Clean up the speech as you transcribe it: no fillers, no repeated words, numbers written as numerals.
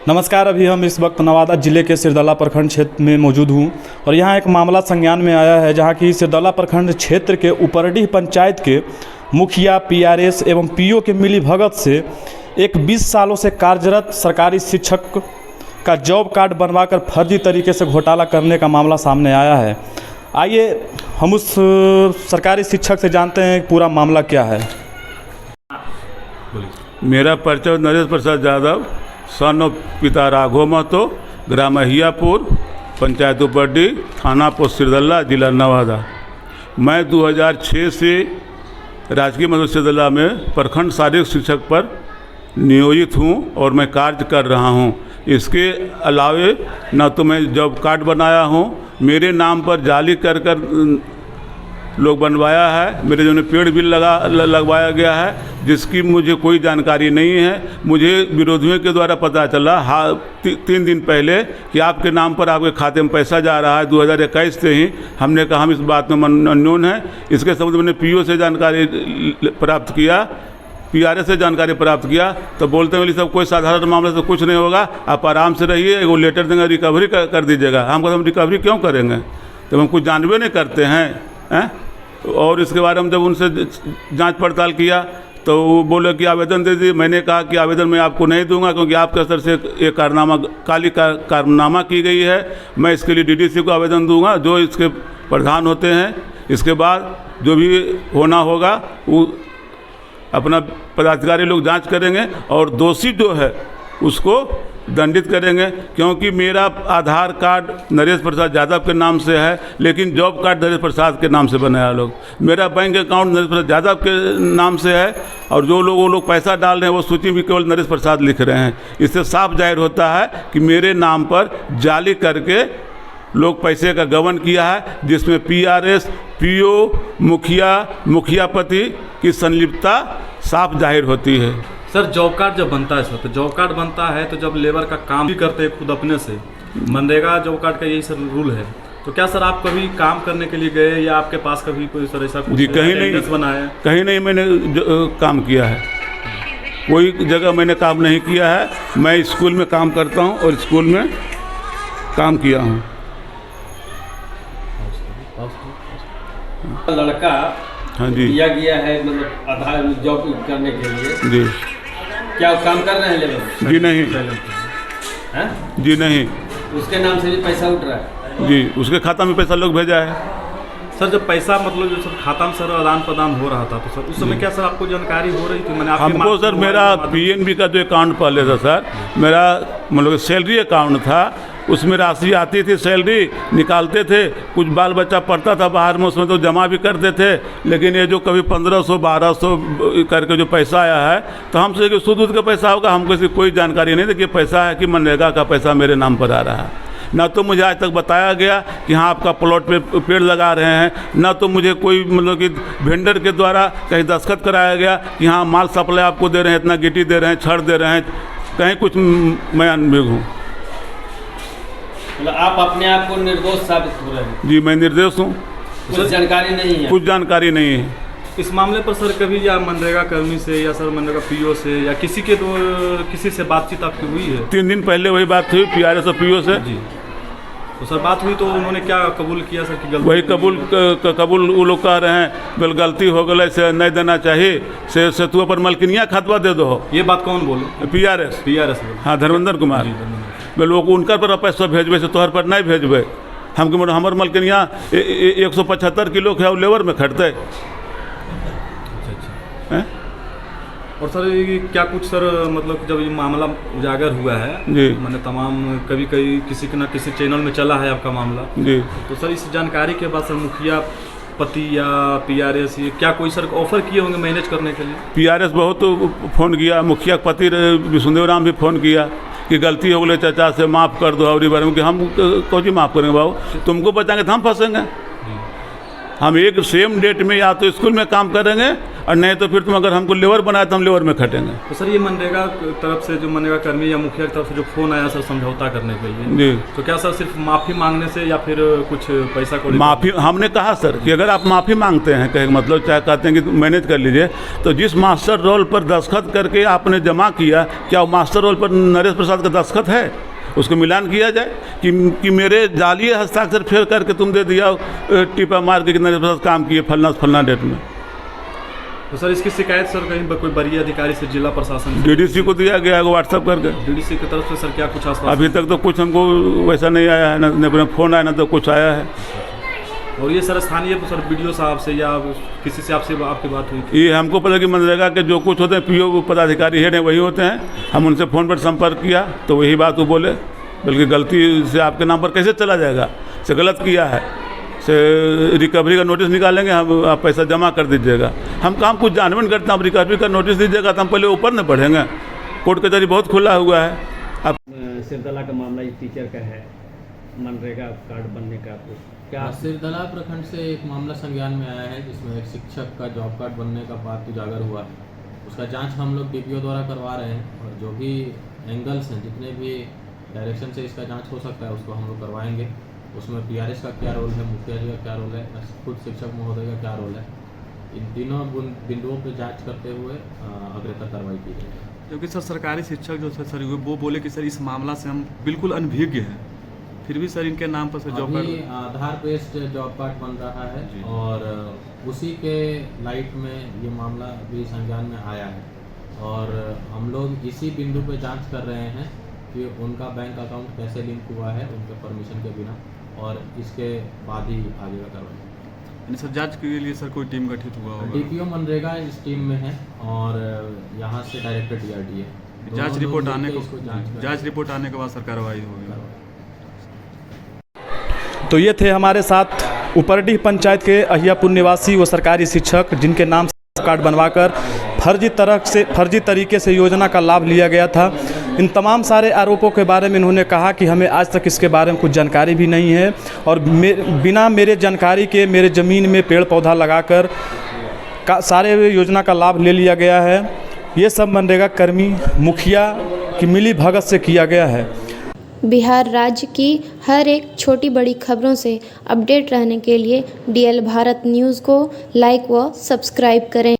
नमस्कार। अभी हम इस वक्त नवादा जिले के सिरदौला प्रखंड क्षेत्र में मौजूद हूँ और यहाँ एक मामला संज्ञान में आया है, जहाँ की सिरदौला प्रखंड क्षेत्र के उपरडीह पंचायत के मुखिया, पीआरएस एवं पीओ के मिलीभगत से एक 20 सालों से कार्यरत सरकारी शिक्षक का जॉब कार्ड बनवाकर फर्जी तरीके से घोटाला करने का मामला सामने आया है। आइए हम उस सरकारी शिक्षक से जानते हैं पूरा मामला क्या है। मेरा परिचय नरेश प्रसाद यादव, सन ऑफ पिता राघव महतो, ग्राम अहियापुर, पंचायत उपरडीह, थाना पोस्ट सिरदौला, जिला नवादा। मैं 2006 से राजकीय मदरसा सिरदौला में प्रखंड शारीरिक शिक्षक पर नियोजित हूं और मैं कार्य कर रहा हूं। इसके अलावे न तो मैं जॉब कार्ड बनाया हूं, मेरे नाम पर जाली कर लोग बनवाया है, मेरे जो पेड़ भी लगवाया गया है, जिसकी मुझे कोई जानकारी नहीं है। मुझे विरोधियों के द्वारा पता चला 3 दिन पहले कि आपके नाम पर आपके खाते में पैसा जा रहा है। 2021 से ही हमने कहा हम इस बात में अननोन है। इसके संबंध में मैंने पीओ से जानकारी प्राप्त किया, पीआरएस से जानकारी प्राप्त किया, तो बोलते हैं सब कोई साधारण मामले से कुछ नहीं होगा, आप आराम से रहिए, वो लेटर देंगे, रिकवरी कर दीजिएगा। हम कहते हम रिकवरी क्यों करेंगे, तो हम कुछ जानबे नहीं करते हैं। और इसके बारे में जब उनसे जांच पड़ताल किया तो वो बोले कि आवेदन दे दीजिए। मैंने कहा कि आवेदन मैं आपको नहीं दूंगा, क्योंकि आपके स्तर से एक कारनामा की गई है। मैं इसके लिए डीडीसी को आवेदन दूंगा, जो इसके प्रधान होते हैं। इसके बाद जो भी होना होगा वो अपना पदाधिकारी लोग जांच करेंगे और दोषी जो है उसको दंडित करेंगे। क्योंकि मेरा आधार कार्ड नरेश प्रसाद यादव के नाम से है, लेकिन जॉब कार्ड नरेश प्रसाद के नाम से बनाया लोग। मेरा बैंक अकाउंट नरेश प्रसाद यादव के नाम से है और जो लोग वो लोग पैसा डाल रहे हैं वो सूची भी केवल नरेश प्रसाद लिख रहे हैं। इससे साफ जाहिर होता है कि मेरे नाम पर जाली करके लोग पैसे का गबन किया है, जिसमें पीआरएस, पीओ, मुखियापति की संलिप्तता साफ जाहिर होती है। सर, जॉब कार्ड जब बनता है सर, तो जॉब कार्ड बनता है तो जब लेबर का काम भी करते हैं खुद अपने से, मनरेगा जॉब कार्ड का यही सर रूल है। तो क्या सर आप कभी काम करने के लिए गए या आपके पास कभी कोई सर ऐसा कुछ कहीं नहीं मैंने काम किया है, कोई जगह मैंने काम नहीं किया है। मैं स्कूल में काम करता हूँ और स्कूल में काम किया हूँ। लड़का हाँ जी, दिया गया है, मतलब आधार जॉब करने के लिए जी। क्या वो काम कर रहे हैं लेबर? जी नहीं, हैं? जी नहीं। उसके नाम से भी पैसा उठ रहा है? जी, उसके खाता में पैसा लोग भेजा है। सर जब पैसा मतलब जो सर खाता में सर आदान प्रदान हो रहा था, तो सर उस समय क्या सर आपको जानकारी हो रही थी? मैंने हमको सर मेरा पीएनबी का जो अकाउंट पहले था सर, मेरा मतलब सैलरी अकाउंट था, उसमें राशि आती थी, सैलरी निकालते थे, कुछ बाल बच्चा पढ़ता था बाहर में, उसमें तो जमा भी करते थे। लेकिन ये जो कभी 1500 1200 करके जो पैसा आया है, तो हमसे कि सूद का पैसा होगा, हमको इसकी कोई जानकारी नहीं थी कि पैसा है कि मनरेगा का पैसा मेरे नाम पर आ रहा है। ना तो मुझे आज तक बताया गया कि हाँ आपका प्लॉट पे पेड़ लगा रहे हैं, ना तो मुझे कोई मतलब कि वेंडर के द्वारा कहीं दस्तखत कराया गया कि हाँ माल सप्लाई आपको दे रहे हैं, इतना गिट्टी दे रहे हैं, छड़ दे रहे हैं, कहीं कुछ मैं अनभिज्ञ हूँ। मतलब आप अपने आप को निर्दोष साबित हो रहे हैं? जी मैं निर्दोष हूँ, कुछ जानकारी नहीं है? कुछ जानकारी नहीं है इस मामले पर सर। कभी या मनरेगा कर्मी से या सर मनरेगा पीओ से या किसी से बातचीत आपकी हुई है? 3 दिन पहले वही बात हुई पीआरएस और पीओ से। जी, तो सर बात हुई तो उन्होंने क्या कबूल किया सर कि गलती? वही कबूल वो लोग कह रहे हैं, बिल गलती हो गई से नहीं देना चाहिए, से तू पर मलकिनिया खतवा दे दो। ये बात कौन बोले? पीआरएस। हाँ, धर्मेंद्र कुमार। बोले लोग उनका पर पैसा भेजबे से तोहर पर नहीं भेजबे। हमको हमार मलकिनिया 175 किलो के लेबर में खटते। और सर ये क्या कुछ सर मतलब जब ये मामला उजागर हुआ है जी, मैंने तमाम कभी किसी न किसी चैनल में चला है आपका मामला जी, तो सर इस जानकारी के बाद सर मुखिया पति या पीआरएस ये क्या कोई सर ऑफर किए होंगे मैनेज करने के लिए? पीआरएस बहुत फ़ोन किया, मुखिया पति विष्णुदेव राम भी फ़ोन किया कि गलती हो गई चाचा से माफ़ कर दो। और बारे में कि हम कौन सी माफ़ करेंगे बाबू, तुमको बचाएंगे तो हम फंसेंगे। हम एक सेम डेट में या तो स्कूल में काम करेंगे और नहीं तो फिर तुम अगर हमको लेबर बनाए तो हम लेबर में खटेंगे। तो सर ये मनरेगा तरफ से जो मनरेगा कर्मी या मुखिया की तरफ से जो फ़ोन आया सर समझौता करने के लिए, जी, तो क्या सर सिर्फ माफ़ी मांगने से या फिर कुछ पैसा को माफ़ी हमने कहा सर कि अगर आप माफ़ी मांगते हैं, कहे मतलब चाहे कहते हैं कि मैनेज कर लीजिए, तो जिस मास्टर रोल पर दस्तखत करके आपने जमा किया, क्या वो मास्टर रोल पर नरेश प्रसाद का दस्तखत है? उसको मिलान किया जाए कि मेरे जाली हस्ताक्षर फेर करके तुम दे दिया टिपा मार के कि नरेश प्रसाद काम किए फलना डेट में। तो सर इसकी शिकायत सर कहीं कोई वरीय अधिकारी से, जिला प्रशासन डीडीसी को दिया गया है व्हाट्सअप करके। डीडीसी की तरफ से सर क्या कुछ आसपास? अभी तक तो कुछ हमको वैसा नहीं आया है, ना फ़ोन आया ना तो कुछ आया है। और ये सर स्थानीय सर बीडीओ साहब से या किसी से आपकी बात हुई थी? ये हमको पता कि मनरेगा के जो कुछ होते हैं पीओ पदाधिकारी हेड हैं वही होते हैं। हम उनसे फ़ोन पर संपर्क किया तो वही बात वो बोले, बल्कि गलती से आपके नाम पर कैसे चला जाएगा, से गलत किया है, से रिकवरी का नोटिस निकालेंगे, हम आप पैसा जमा कर दीजिएगा। हम काम कुछ जानबूझ करते हैं, आप रिकवरी का नोटिस दीजिएगा तो हम पहले ऊपर न बढ़ेंगे। कोर्ट कचहरी बहुत खुला हुआ है। अब सिरदला का मामला इस टीचर का है, मनरेगा कार्ड बनने का क्या? सिरदला प्रखंड से एक मामला संज्ञान में आया है जिसमें एक शिक्षक का जॉब कार्ड बनने का बात उजागर हुआ है। उसका जांच हम लोग डीपीओ द्वारा करवा रहे हैं और जो भी एंगल्स हैं, जितने भी डायरेक्शन से इसका जांच हो सकता है उसको हम लोग करवाएंगे। उसमें पीआरएस का क्या रोल है, मुखिया जी का क्या रोल है, खुद शिक्षक महोदय का क्या रोल है, इन तीनों बिंदुओं पर जाँच करते हुए अग्रतर कार्रवाई की जाएगी। क्योंकि सर सरकारी शिक्षक जो सर वो बोले कि सर इस मामला से हम बिल्कुल अनभिज्ञ हैं, फिर भी सर इनके नाम पर सर जॉब कार्ड आधार बेस्ड जॉब कार्ड बन रहा है और उसी के लाइट में ये मामला भी संज्ञान में आया है और हम लोग इसी बिंदु पे जांच कर रहे हैं कि उनका बैंक अकाउंट कैसे लिंक हुआ है उनके परमिशन के बिना, और इसके बाद ही आगे का कार्रवाई। सर जांच के लिए सर कोई टीम गठित हुआ होगा? डीपीओ मनरेगा इस टीम में है और यहाँ से डायरेक्टर डीआरडी है। जांच रिपोर्ट आने के बाद सर कार्रवाई होगी। तो ये थे हमारे साथ उपरडीह पंचायत के अहियापुर निवासी वो सरकारी शिक्षक जिनके नाम से कार्ड बनवाकर फर्जी तरीके से योजना का लाभ लिया गया था। इन तमाम सारे आरोपों के बारे में इन्होंने कहा कि हमें आज तक इसके बारे में कुछ जानकारी भी नहीं है और बिना मेरे जानकारी के मेरे ज़मीन में पेड़ पौधा लगाकर सारे योजना का लाभ ले लिया गया है। ये सब मनरेगा कर्मी मुखिया की मिली भगत से किया गया है। बिहार राज्य की हर एक छोटी बड़ी खबरों से अपडेट रहने के लिए DL भारत न्यूज़ को लाइक व सब्सक्राइब करें।